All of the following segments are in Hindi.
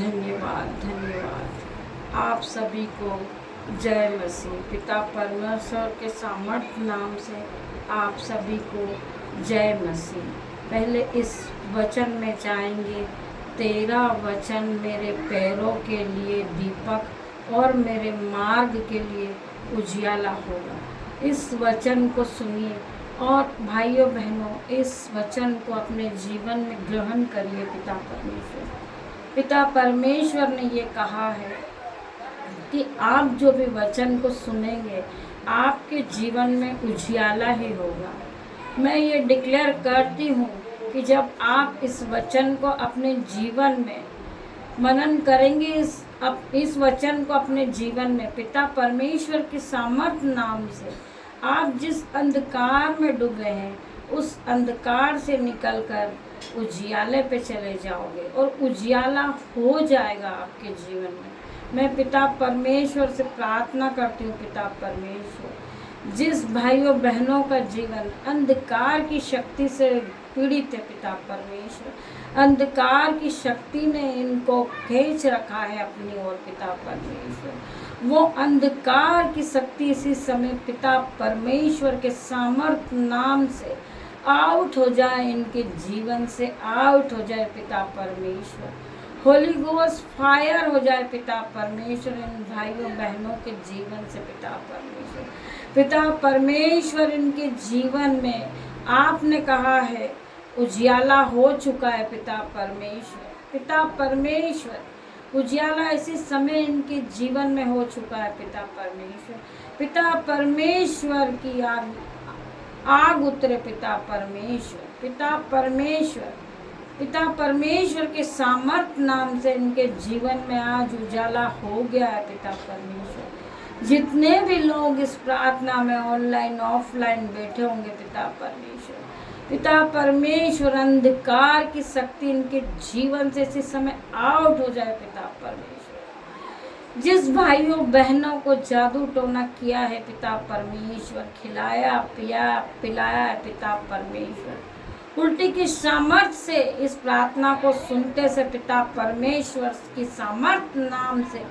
धन्यवाद धन्यवाद। आप सभी को जय मसीह। पिता परमेश्वर के सामर्थ्य नाम से आप सभी को जय मसीह। पहले इस वचन में जाएंगे। तेरा वचन मेरे पैरों के लिए दीपक और मेरे मार्ग के लिए उजियाला होगा। इस वचन को सुनिए और भाइयों बहनों, इस वचन को अपने जीवन में ग्रहण करिए। पिता परमेश्वर ने ये कहा है कि आप जो भी वचन को सुनेंगे आपके जीवन में उजियाला ही होगा। मैं ये डिक्लेयर करती हूँ कि जब आप इस वचन को अपने जीवन में मनन करेंगे, इस वचन को अपने जीवन में पिता परमेश्वर के सामर्थ्य नाम से आप जिस अंधकार में डूबे हैं उस अंधकार से निकलकर उजियाले पे चले जाओगे और उजियाला हो जाएगा आपके जीवन में। मैं पिता परमेश्वर से प्रार्थना करती हूँ। पिता परमेश्वर, जिस भाइयों बहनों का जीवन अंधकार की शक्ति से पीड़ित है, पिता परमेश्वर, अंधकार की शक्ति ने इनको खींच रखा है अपनी ओर, पिता परमेश्वर, वो अंधकार की शक्ति इसी समय पिता परमेश्वर के सामर्थ्य नाम से आउट हो जाए, इनके जीवन से आउट हो जाए पिता परमेश्वर। होली गोस्ट फायर हो जाए पिता परमेश्वर इन भाइयों बहनों के जीवन से। पिता परमेश्वर इनके जीवन में आपने कहा है उजियाला हो चुका है। पिता परमेश्वर उजियाला इसी समय इनके जीवन में हो चुका है। पिता परमेश्वर की आग उतरे पिता परमेश्वर के सामर्थ्य नाम से इनके जीवन में आज उजाला हो गया है। पिता परमेश्वर, जितने भी लोग इस प्रार्थना में ऑनलाइन ऑफलाइन बैठे होंगे, पिता परमेश्वर अंधकार की शक्ति इनके जीवन से इसी समय आउट हो जाए। पिता परमेश्वर, जिस भाइयों बहनों को जादू टोना किया है पिता परमेश्वर, खिलाया पिलाया है पिता परमेश्वर, उल्टी की सामर्थ्य से इस प्रार्थना को सुनते से पिता परमेश्वर की सामर्थ्य नाम से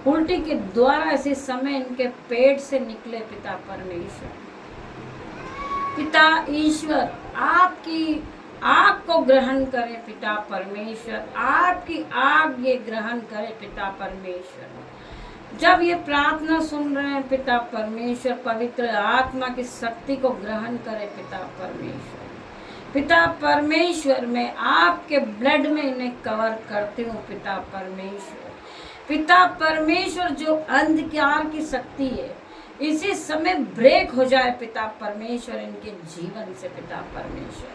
उल्टी के द्वारा इसी समय इनके पेट से निकले। पिता परमेश्वर, पिता ईश्वर आपकी आग को ग्रहण करे। पिता परमेश्वर, आपकी आग ये ग्रहण करे। पिता परमेश्वर, जब ये प्रार्थना सुन रहे हैं पिता परमेश्वर, पवित्र आत्मा की शक्ति को ग्रहण करे। पिता परमेश्वर, मैं आपके ब्लड में इन्हें कवर करती हूँ। पिता परमेश्वर, जो अंधकार की शक्ति है इसी समय ब्रेक हो जाए। पिता परमेश्वर, इनके जीवन से पिता परमेश्वर,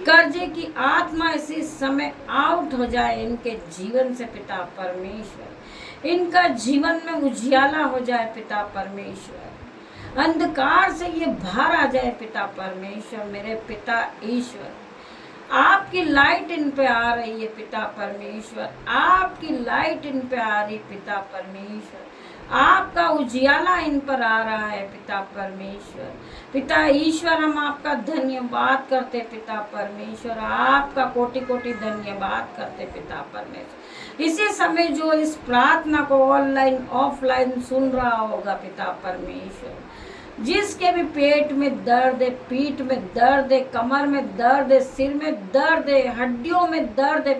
कर्जे की आत्मा इसी समय आउट हो जाए इनके जीवन से। पिता परमेश्वर, इनका जीवन में उजियाला हो जाए। पिता परमेश्वर, अंधकार से ये बाहर आ जाए। पिता परमेश्वर, मेरे पिता ईश्वर, आपकी लाइट इन पे आ रही है। पिता परमेश्वर, आपकी लाइट इन पे आ रही। पिता परमेश्वर, आपका उजियाला इन पर आ रहा है। पिता परमेश्वर, पिता ईश्वर, हम आपका धन्यवाद करते। पिता परमेश्वर, आपका कोटि कोटि धन्यवाद करते। पिता परमेश्वर, इसी समय जो इस प्रार्थना को ऑनलाइन ऑफलाइन सुन रहा होगा, पिता परमेश्वर, जिसके भी पेट में दर्द है, पीठ में दर्द है, कमर में दर्द है, सिर में दर्द है, हड्डियों में दर्द है,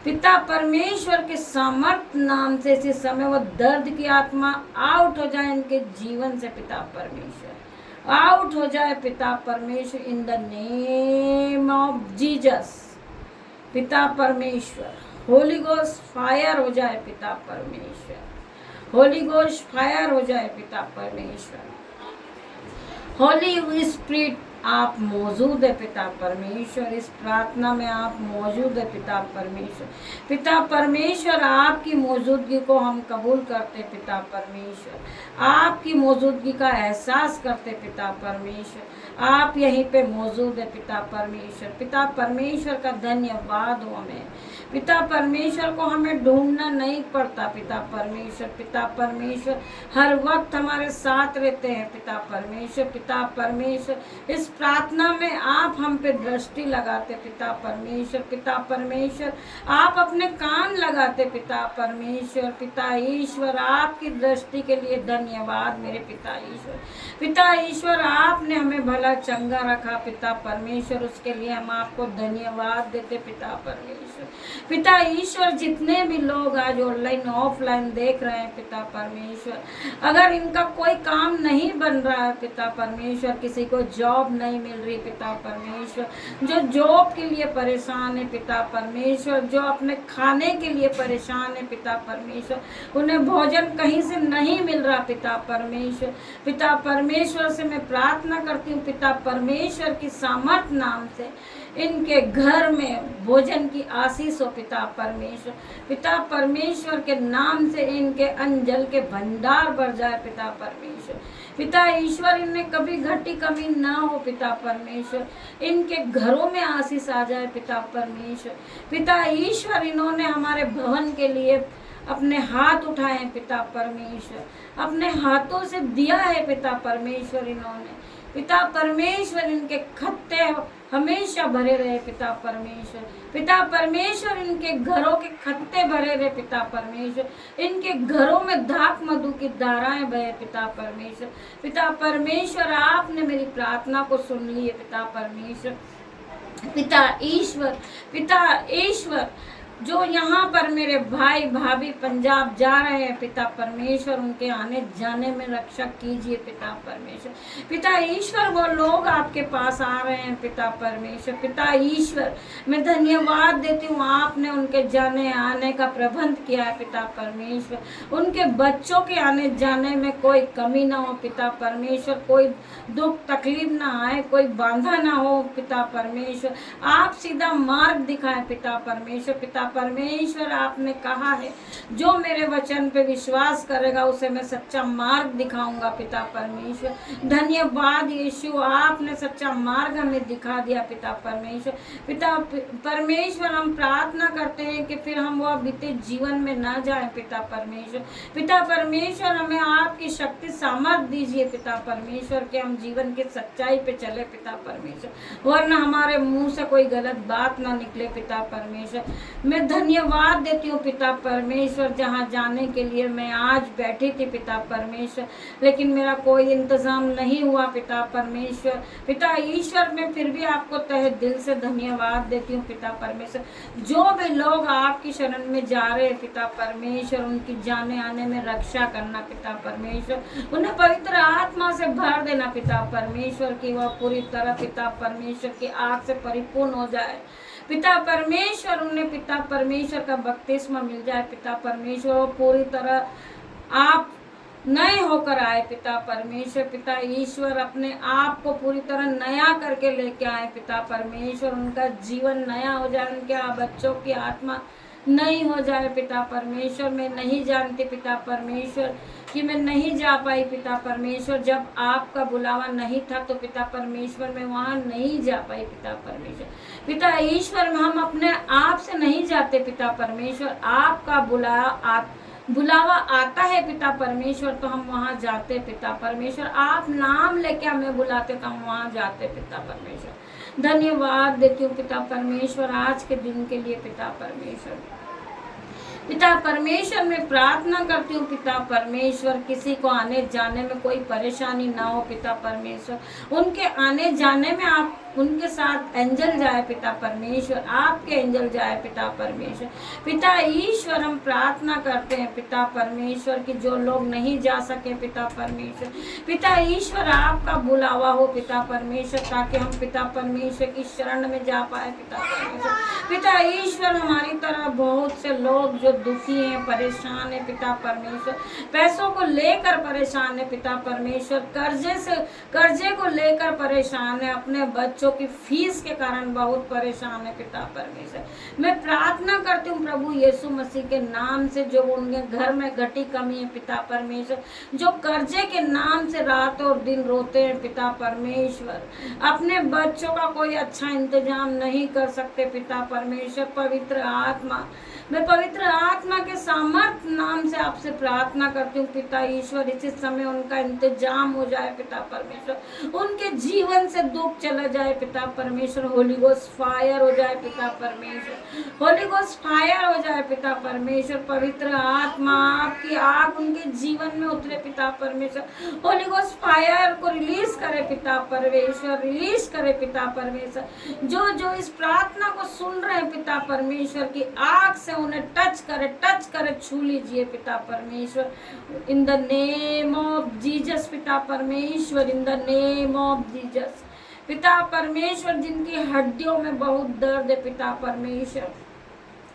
पिता परमेश्वर के सामर्थ्य नाम से इसी समय वो दर्द की आत्मा आउट हो जाए इनके जीवन से। पिता परमेश्वर, आउट हो जाए। पिता परमेश्वर, in the name of Jesus. पिता परमेश्वर, होली गोस्ट फायर हो जाए। पिता परमेश्वर, होली गोस्ट फायर हो जाए। पिता परमेश्वर, होली स्पिरिट आप मौजूद है। पिता परमेश्वर, इस प्रार्थना में आप मौजूद है। पिता परमेश्वर, आपकी मौजूदगी को हम कबूल करते। पिता परमेश्वर, आपकी मौजूदगी का एहसास करते। पिता परमेश्वर, आप यहीं पे मौजूद है। पिता परमेश्वर का धन्यवाद हो हमें। पिता परमेश्वर को हमें ढूंढना नहीं पड़ता। पिता परमेश्वर हर वक्त हमारे साथ रहते हैं। पिता परमेश्वर, इस प्रार्थना में आप हम पे दृष्टि लगाते पिता परमेश्वर। पिता परमेश्वर आप अपने कान लगाते पिता परमेश्वर। पिता ईश्वर आपकी दृष्टि के लिए धन्यवाद मेरे पिता ईश्वर। पिता ईश्वर आपने हमें भला चंगा रखा पिता परमेश्वर, उसके लिए हम आपको धन्यवाद देते पिता परमेश्वर। पिता ईश्वर जितने भी लोग आज ऑनलाइन ऑफलाइन देख रहे हैं पिता परमेश्वर, अगर इनका कोई काम नहीं बन रहा है पिता परमेश्वर, किसी को जॉब नहीं मिल रही पिता परमेश्वर, जो जॉब के लिए परेशान है पिता परमेश्वर, जो अपने खाने के लिए परेशान है पिता परमेश्वर, उन्हें भोजन कहीं से नहीं मिल रहा पिता परमेश्वर। पिता परमेश्वर से मैं प्रार्थना करती हूँ पिता परमेश्वर की सामर्थ नाम से इनके घर में भोजन की आशीष हो पिता परमेश्वर। पिता परमेश्वर के नाम से इनके अंजल के भंडार भर जाए पिता परमेश्वर। पिता ईश्वर इनमें कभी घटी कमी ना हो पिता परमेश्वर, इनके घरों में आशीष आ जाए पिता परमेश्वर। पिता ईश्वर इन्होंने हमारे भवन के लिए अपने हाथ उठाए पिता परमेश्वर, अपने हाथों से दिया है पिता परमेश्वर इन्होंने। पिता परमेश्वर इनके खत्ते हमेशा भरे रहे पिता परमेश्वर। पिता परमेश्वर इनके घरों के खत्ते भरे रहे पिता परमेश्वर, इनके घरों में धाक मधु की धाराएं बहे पिता परमेश्वर। पिता परमेश्वर आपने मेरी प्रार्थना को सुन ली है पिता परमेश्वर। पिता ईश्वर जो यहाँ पर मेरे भाई भाभी पंजाब जा रहे हैं पिता परमेश्वर, उनके आने जाने में रक्षा कीजिए पिता परमेश्वर। पिता ईश्वर वो लोग आपके पास आ रहे हैं पिता परमेश्वर। पिता ईश्वर मैं धन्यवाद देती हूँ, आपने उनके जाने आने का प्रबंध किया है पिता परमेश्वर। उनके बच्चों के आने जाने में कोई कमी ना हो पिता परमेश्वर, कोई दुख तकलीफ ना आए, कोई बाधा ना हो पिता परमेश्वर। आप सीधा मार्ग दिखाएं पिता परमेश्वर। पिता परमेश्वर आपने कहा है जो मेरे वचन पे विश्वास करेगा उसे मैं सच्चा मार्ग दिखाऊंगा पिता परमेश्वर। धन्यवाद यीशु, आपने सच्चा मार्ग हमें दिखा दिया पिता परमेश्वर। पिता परमेश्वर हम प्रार्थना करते हैं कि फिर हम वो बीते जीवन में ना जाएं पिता परमेश्वर। पिता परमेश्वर हमें आपकी शक्ति सामर्थ दीजिए पिता परमेश्वर कि हम जीवन की सच्चाई पे चले पिता परमेश्वर, वरना हमारे मुंह से कोई गलत बात ना निकले पिता परमेश्वर। मैं धन्यवाद देती हूँ पिता परमेश्वर, जहाँ जाने के लिए मैं आज बैठी थी पिता परमेश्वर, लेकिन मेरा कोई इंतजाम नहीं हुआ पिता परमेश्वर। पिता ईश्वर मैं फिर भी आपको तहे दिल से धन्यवाद देती हूँ पिता परमेश्वर। जो भी लोग आपकी शरण में जा रहे हैं पिता परमेश्वर, उनकी जाने आने में रक्षा करना पिता परमेश्वर, उन्हें पवित्र आत्मा से भर देना पिता परमेश्वर की वह पूरी तरह पिता परमेश्वर की आग से परिपूर्ण हो जाए पिता परमेश्वर। उन्हें पिता परमेश्वर का बपतिस्मा मिल जाए पिता परमेश्वर, वो पूरी तरह आप नए होकर आए पिता परमेश्वर। पिता ईश्वर अपने आप को पूरी तरह नया करके लेके आए पिता परमेश्वर, उनका जीवन नया हो जाए, उनके बच्चों की आत्मा नई हो जाए पिता परमेश्वर। मैं नहीं जानती पिता परमेश्वर कि मैं नहीं जा पाई पिता परमेश्वर, जब आपका बुलावा नहीं था तो पिता परमेश्वर मैं वहाँ नहीं जा पाई पिता परमेश्वर। पिता ईश्वर हम अपने आप से नहीं जाते पिता परमेश्वर, आपका बुलावा आता है पिता परमेश्वर तो हम वहाँ जाते पिता परमेश्वर। आप नाम लेके हमें बुलाते तो हम वहाँ जाते पिता परमेश्वर। धन्यवाद देती हूँ पिता परमेश्वर आज के दिन के लिए पिता परमेश्वर। पिता परमेश्वर मैं प्रार्थना करती हूँ पिता परमेश्वर, किसी को आने जाने में कोई परेशानी ना हो पिता परमेश्वर, उनके आने जाने में आप उनके साथ एंजल जाए पिता परमेश्वर, आपके एंजल जाए पिता परमेश्वर। पिता ईश्वर हम प्रार्थना करते हैं पिता परमेश्वर कि जो लोग नहीं जा सके पिता परमेश्वर, पिता ईश्वर आपका बुलावा हो पिता परमेश्वर, ताकि हम पिता परमेश्वर की शरण में जा पाए पिता परमेश्वर। पिता ईश्वर हमारी तरह बहुत से लोग जो दुखी हैं, परेशान है पिता परमेश्वर, पैसों को लेकर परेशान है पिता परमेश्वर, कर्जे को लेकर परेशान है, अपने बच्चों की फीस के कारण बहुत परेशान है पिता परमेश्वर। मैं प्रार्थना करती हूँ प्रभु यीशु मसीह के नाम से, जो उनके घर में घटी कमी है पिता परमेश्वर, जो कर्जे के नाम से रात और दिन रोते हैं पिता परमेश्वर, अपने बच्चों का कोई अच्छा इंतजाम नहीं कर सकते पिता परमेश्वर। पवित्र आत्मा, मैं पवित्र आत्मा के सामर्थ नाम से आपसे प्रार्थना करती हूँ पिता ईश्वर, इसी समय उनका इंतजाम हो जाए पिता परमेश्वर, उनके जीवन से दुख चला जाए पिता परमेश्वर। होली गोस्ट फायर हो जाए पिता परमेश्वर, होली गोस्ट फायर हो जाए पिता परमेश्वर। पवित्र आत्मा आपकी आग उनके जीवन में उतरे पिता परमेश्वर। होली गोस्ट फायर को रिलीज करे पिता परमेश्वर, रिलीज करे पिता परमेश्वर। जो जो इस प्रार्थना को सुन रहे हैं पिता परमेश्वर की आग से उन्हें टच करे, छू लीजिए पिता परमेश्वर। In the name of Jesus पिता परमेश्वर, in the name of Jesus पिता परमेश्वर। जिनकी हड्डियों में बहुत दर्द है पिता परमेश्वर,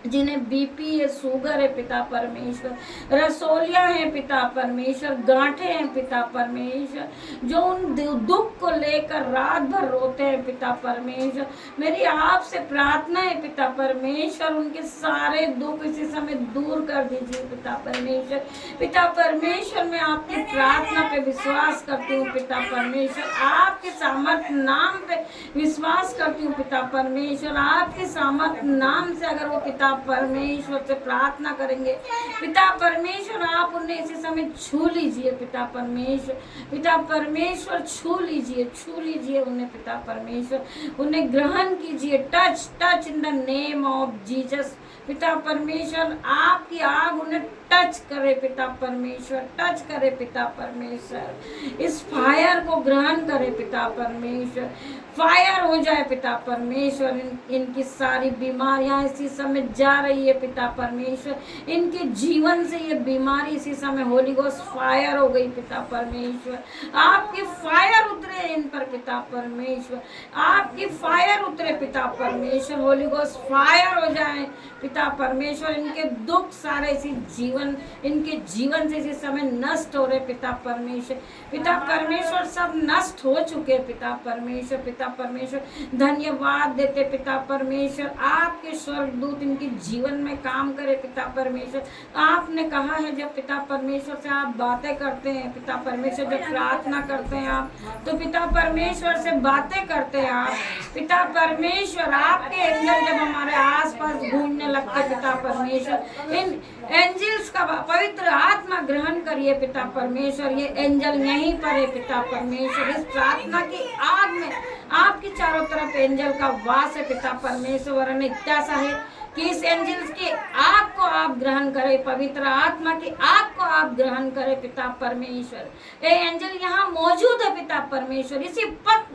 जिन्हें बीपी है, शुगर है पिता परमेश्वर, रसोलियां हैं पिता परमेश्वर, गांठें हैं पिता परमेश्वर, जो उन दुख को लेकर रात भर रोते हैं पिता परमेश्वर, मेरी आपसे प्रार्थना है पिता परमेश्वर, उनके सारे दुख इसी समय दूर कर दीजिए पिता परमेश्वर। पिता परमेश्वर, मैं आपकी प्रार्थना पे विश्वास करती हूँ पिता परमेश्वर, आपके सामर्थ नाम पे विश्वास करती हूँ पिता परमेश्वर। आपके सामर्थ नाम से अगर वो पिता परमेश्वर से प्रार्थना करेंगे पिता परमेश्वर, आप उन्हें इसी समय छू लीजिए पिता परमेश्वर। पिता परमेश्वर छू लीजिए उन्हें पिता परमेश्वर, उन्हें ग्रहण कीजिए। Touch in the name of Jesus पिता परमेश्वर। आपकी आग उन्हें टच करे पिता परमेश्वर, टच करे पिता परमेश्वर। इस फायर को ग्रहण करे पिता परमेश्वर, फायर हो जाए पिता परमेश्वर। इनकी सारी बीमारियां इसी समय जा रही है पिता परमेश्वर, इनके जीवन से ये बीमारी इसी समय होली गोस्ट फायर हो गई पिता परमेश्वर। आपकी फायर उतरे इन पर पिता परमेश्वर, आपकी फायर उतरे पिता परमेश्वर। होली गोस्ट फायर हो जाए पिता परमेश्वर। इनके दुख सारे इनके जीवन से इसी समय नष्ट हो रहे पिता परमेश्वर। पिता परमेश्वर, सब नष्ट हो चुके पिता परमेश्वर। पिता परमेश्वर, धन्यवाद देते पिता परमेश्वर। आपके स्वर्गदूत इनके जीवन में काम करे पिता परमेश्वर। आपने कहा है जब पिता परमेश्वर से आप बातें करते हैं पिता परमेश्वर, जब प्रार्थना करते हैं आप, तो पिता परमेश्वर से बातें करते हैं आप पिता परमेश्वर। आपके एंजल जब हमारे आसपास घूमने लगते पिता परमेश्वर, इन एंजल्स का पवित्र आत्मा ग्रहण करिए पिता परमेश्वर। ये एंजल यहीं पर है पिता परमेश्वर। इस प्रार्थना की आग में आपकी चारों तरफ एंजल का वास है पिता परमेश्वर। वरन इत्याशा है कि इस एंजल्स की आग को आप ग्रहण करें, पवित्र आत्मा की आग को आप ग्रहण करें पिता परमेश्वर। ये एंजल यहाँ मौजूद है पिता परमेश्वर। इसी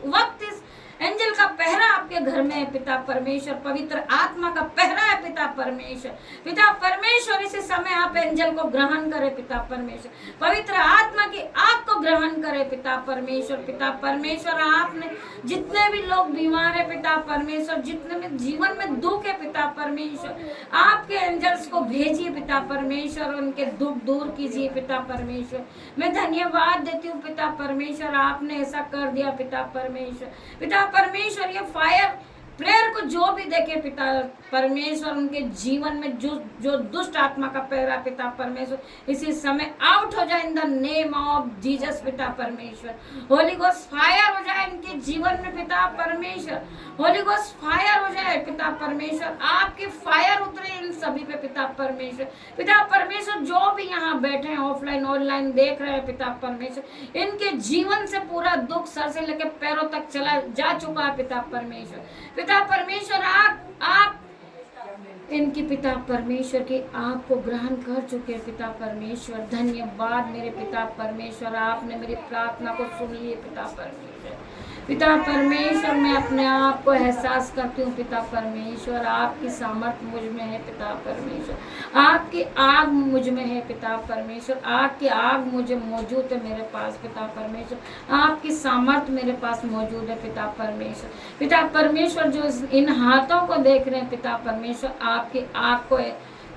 वक्त इस एंजल का पहरा आपके घर में है पिता परमेश्वर। पवित्र आत्मा का पहरा है पिता परमेश्वर। पिता परमेश्वर, इसी समय आप एंजल को ग्रहण करें पिता परमेश्वर। पवित्र आत्मा की आग को ग्रहण करें पिता परमेश्वर। पिता परमेश्वर, आपने जितने भी लोग बीमार है पिता परमेश्वर, जितने में जीवन में दुख है पिता परमेश्वर, आपके एंजल्स को भेजिए पिता परमेश्वर, उनके दुख दूर कीजिए पिता परमेश्वर। मैं धन्यवाद देती हूँ पिता परमेश्वर, आपने ऐसा कर दिया पिता परमेश्वर। पिता परमेश्वर, ये फायर प्रेयर को जो भी देखे पिता परमेश्वर, उनके जीवन में जो दुष्ट आत्मा का पहरा पिता परमेश्वर इसी समय आउट हो जाए in the name of Jesus पिता परमेश्वर। होली गोस्ट फायर हो जाए इनके जीवन में पिता परमेश्वर। होली गोस्ट फायर हो जाए पिता परमेश्वर। आपकी फायर उतरे इन सभी पे पिता परमेश्वर। पिता परमेश्वर, जो भी यहाँ बैठे हैं, ऑफलाइन ऑनलाइन देख रहे हैं पिता परमेश्वर, इनके जीवन से पूरा दुख सर से लेकर पैरों तक चला जा चुका है पिता परमेश्वर। पिता परमेश्वर, आप इनकी पिता परमेश्वर की आग को ग्रहण कर चुके हैं पिता परमेश्वर। धन्यवाद मेरे पिता परमेश्वर, आपने मेरी प्रार्थना को सुन लिए पिता परमेश्वर। पिता परमेश्वर, मैं अपने आप को एहसास करती हूँ पिता परमेश्वर, आपकी सामर्थ मुझ में है पिता परमेश्वर, आपकी आग मुझ में है पिता परमेश्वर, आपकी आग मुझे मौजूद है मेरे पास पिता परमेश्वर, आपकी सामर्थ मेरे पास मौजूद है पिता परमेश्वर। पिता परमेश्वर, जो इन हाथों को देख रहे हैं पिता परमेश्वर, आपकी आग को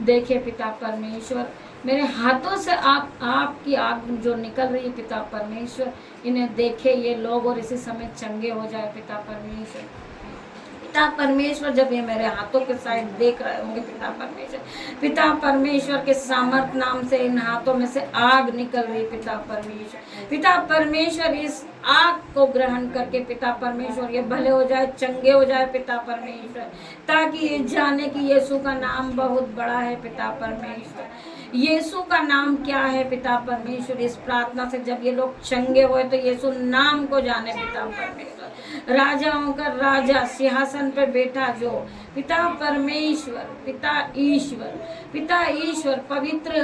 देखे पिता परमेश्वर। मेरे हाथों से आपकी आग जो निकल रही है पिता परमेश्वर, इन्हें देखे ये लोग और इसी समय चंगे हो जाए पिता परमेश्वर। पिता परमेश्वर, जब ये मेरे हाथों के साइड देख रहे होंगे पिता परमेश्वर के सामर्थ नाम से इन हाथों में से आग निकल रही पिता परमेश्वर इस आग को ग्रहण करके पिता परमेश्वर ये भले हो जाए, चंगे हो जाए पिता परमेश्वर, ताकि ये जाने कि यीशु का नाम बहुत बड़ा है पिता परमेश्वर। यीशु का नाम क्या है पिता परमेश्वर। इस प्रार्थना से जब ये लोग चंगे हुए तो यीशु नाम को जाने पिता परमेश्वर। राजाओं का राजा सिंहासन पर बैठा जो पिता परमेश्वर, पिता ईश्वर पवित्र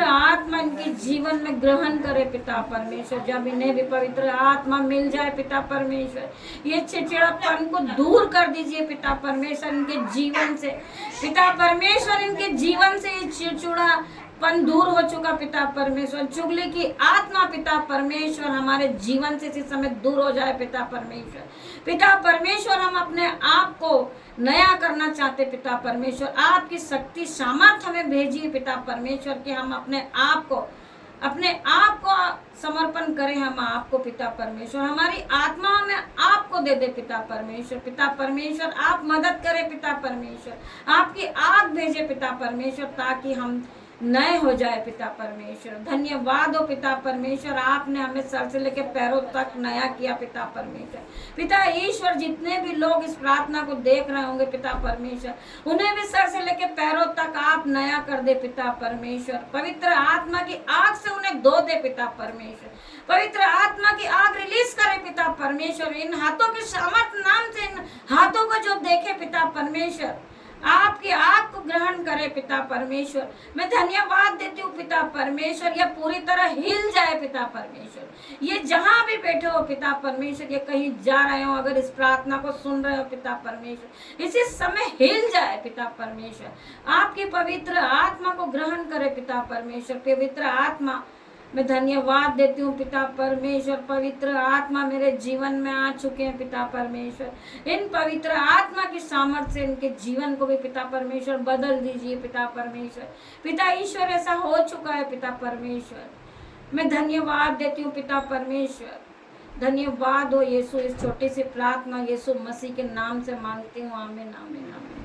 आत्मा इनके जीवन में ग्रहण करे पिता परमेश्वर। जब इन्हें भी पवित्र आत्मा मिल जाए पिता परमेश्वर, ये चिड़चिड़ापन को दूर कर दीजिए पिता परमेश्वर इनके जीवन से। पिता परमेश्वर इनके जीवन से ये चिड़चिड़ापन दूर हो चुका पिता परमेश्वर। चुगली की आत्मा पिता परमेश्वर हमारे जीवन से इसी समय दूर हो जाए पिता परमेश्वर। हम अपने आप को नया करना चाहते पिता परमेश्वर। आपकी शक्ति सामर्थ हमें भेजिए पिता परमेश्वर कि हम अपने आप को समर्पण करें हम आपको पिता परमेश्वर। हमारी आत्मा में आपको दे दे पिता परमेश्वर। आप मदद करें पिता परमेश्वर। आपकी आग भेजे पिता परमेश्वर ताकि हम नए हो जाए पिता परमेश्वर। धन्यवाद हो पिता परमेश्वर, आपने हमें सर से लेकर पैरों तक नया किया पिता परमेश्वर। पिता ईश्वर, जितने भी लोग इस प्रार्थना को देख रहे होंगे पिता परमेश्वर, उन्हें भी सर से लेकर पैरों तक आप नया कर दे पिता परमेश्वर। पवित्र आत्मा की आग से उन्हें धो दे पिता परमेश्वर। पवित्र आत्मा की आग रिलीज करे पिता परमेश्वर। इन हाथों के सामर्थ नाम से इन हाथों को जो देखे पिता परमेश्वर, आपकी आग को ग्रहण करे पिता परमेश्वर। मैं धन्यवाद देती हूँ पिता परमेश्वर, यह पूरी तरह हिल जाए पिता परमेश्वर। ये जहाँ भी बैठे हो पिता परमेश्वर, ये कहीं जा रहे हो, अगर इस प्रार्थना को सुन रहे हो पिता परमेश्वर, इसी समय हिल जाए पिता परमेश्वर। आपकी पवित्र आत्मा को ग्रहण करे पिता परमेश्वर। पवित्र आत्मा, मैं धन्यवाद देती हूँ पिता परमेश्वर। पवित्र आत्मा मेरे जीवन में आ चुके हैं पिता परमेश्वर। इन पवित्र आत्मा की सामर्थ्य से इनके जीवन को भी पिता परमेश्वर बदल दीजिए पिता परमेश्वर। पिता ईश्वर, ऐसा हो चुका है पिता परमेश्वर। मैं धन्यवाद देती हूँ पिता परमेश्वर। धन्यवाद हो यीशु। इस छोटी सी प्रार्थना यीशु मसीह के नाम से मांगती हूँ। आमीन आमीन आमीन।